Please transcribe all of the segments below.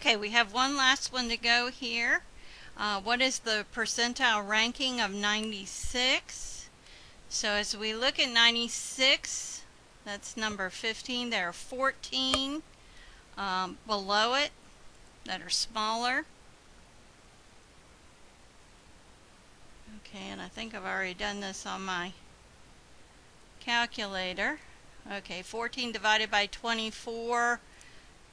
Okay, we have one last one to go here. What is the percentile ranking of 96? So as we look at 96, that's number 15. There are 14 below it that are smaller. Okay, and I think I've already done this on my calculator. Okay, 14 divided by 24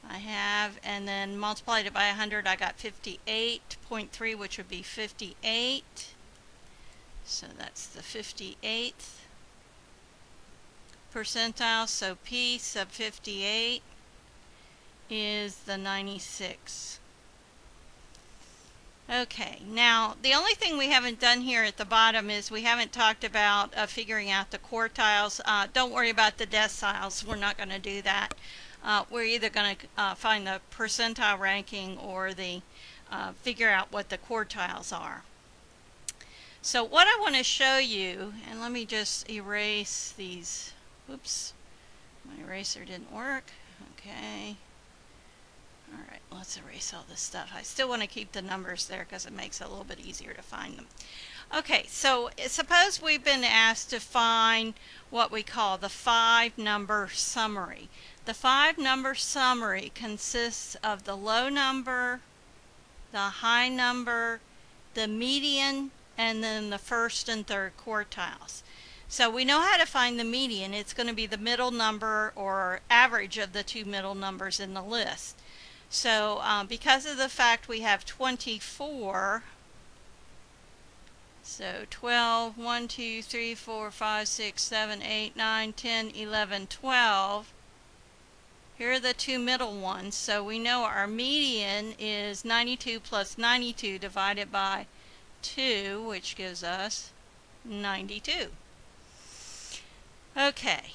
I have, and then multiplied it by 100, I got 58.3, which would be 58. So that's the 58th percentile. So P sub 58 is the 96. Okay, now the only thing we haven't done here at the bottom is we haven't talked about figuring out the quartiles. Don't worry about the deciles, we're not going to do that. We're either going to find the percentile ranking or the figure out what the quartiles are. So what I want to show you, and let me just erase these. Oops, my eraser didn't work. Okay. All right, let's erase all this stuff. I still want to keep the numbers there because it makes it a little bit easier to find them. Okay, so suppose we've been asked to find what we call the 5-number summary. The 5-number summary consists of the low number, the high number, the median, and then the first and third quartiles. So we know how to find the median. It's going to be the middle number or average of the two middle numbers in the list. So because of the fact we have 24, so 12, 1, 2, 3, 4, 5, 6, 7, 8, 9, 10, 11, 12. Here are the two middle ones. So we know our median is 92 plus 92 divided by 2, which gives us 92. Okay,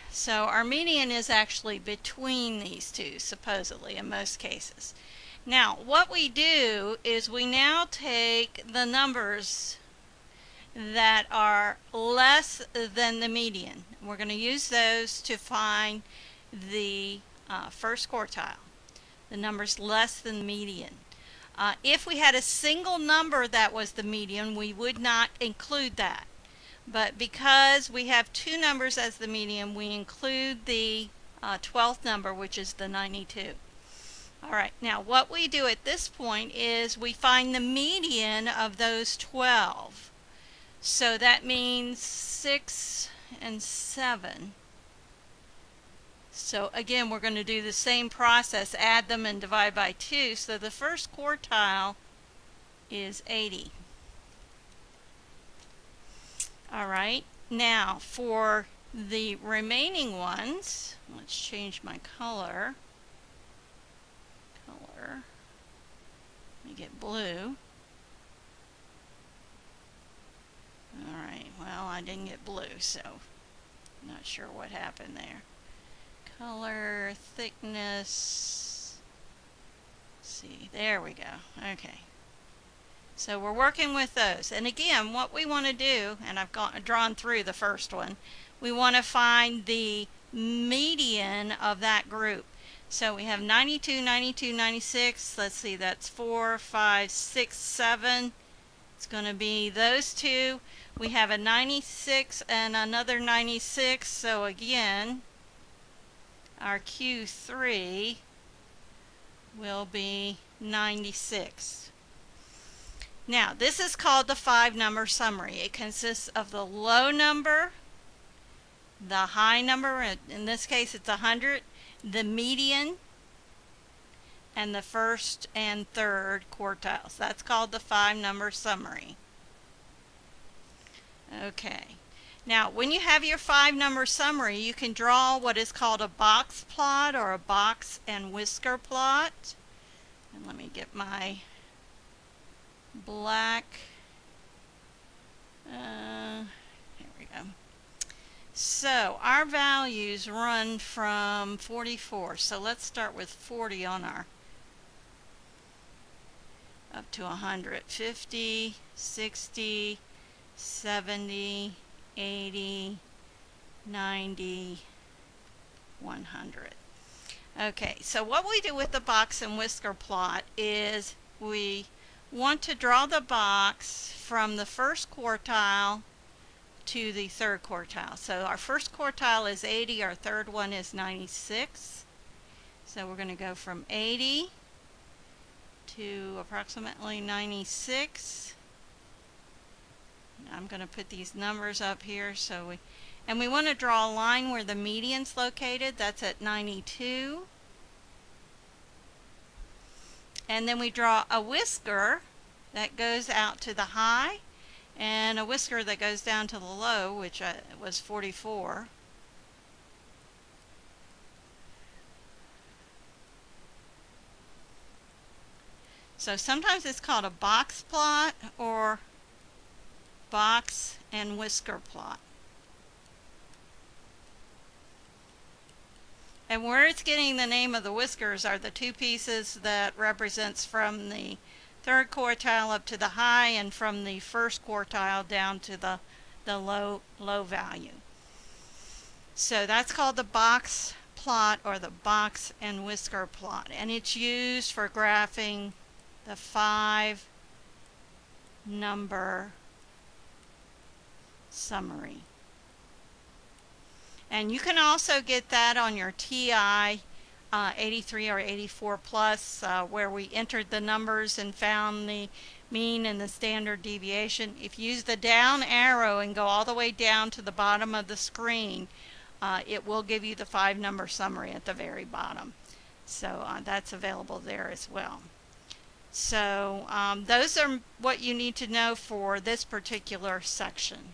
so our median is actually between these two, supposedly, in most cases. Now, what we do is we now take the numbers that are less than the median. We're going to use those to find the first quartile, the numbers less than the median. If we had a single number that was the median, we would not include that. But because we have two numbers as the median, we include the 12th number, which is the 92. All right, now what we do at this point is we find the median of those 12. So that means 6 and 7. So again, we're going to do the same process, add them and divide by 2. So the first quartile is 80. All right, now for the remaining ones, let's change my color. Let me get blue. All right, well, I didn't get blue, so not sure what happened there. Color, thickness, let's see, there we go. Okay, so we're working with those, and again, what we want to do, and I've drawn through the first one, we want to find the median of that group. So we have 92, 92, 96, let's see, that's 4, 5, 6, 7. It's going to be those two. We have a 96 and another 96, so again, our Q3 will be 96. Now, this is called the 5-number summary. It consists of the low number, the high number, in this case it's 100, the median, and the first and third quartiles. That's called the 5-number summary. Okay. Now, when you have your 5-number summary, you can draw what is called a box plot or a box and whisker plot. And let me get my black. Here we go. So, our values run from 44. So, let's start with 40 on our up to 100. 50, 60, 70, 80, 90, 100. Okay, so what we do with the box and whisker plot is we want to draw the box from the first quartile to the third quartile. So our first quartile is 80, our third one is 96. So we're going to go from 80 to approximately 96. I'm going to put these numbers up here and we want to draw a line where the median's located. That's at 92. And then we draw a whisker that goes out to the high and a whisker that goes down to the low, which was 44. So sometimes it's called a box plot or box and whisker plot. And where it's getting the name of the whiskers are the two pieces that represents from the third quartile up to the high and from the first quartile down to the low value. So that's called the box plot or the box and whisker plot, and it's used for graphing the 5-number summary. And you can also get that on your TI 83 or 84 plus where we entered the numbers and found the mean and the standard deviation. If you use the down arrow and go all the way down to the bottom of the screen, it will give you the 5-number summary at the very bottom. So that's available there as well. So those are what you need to know for this particular section.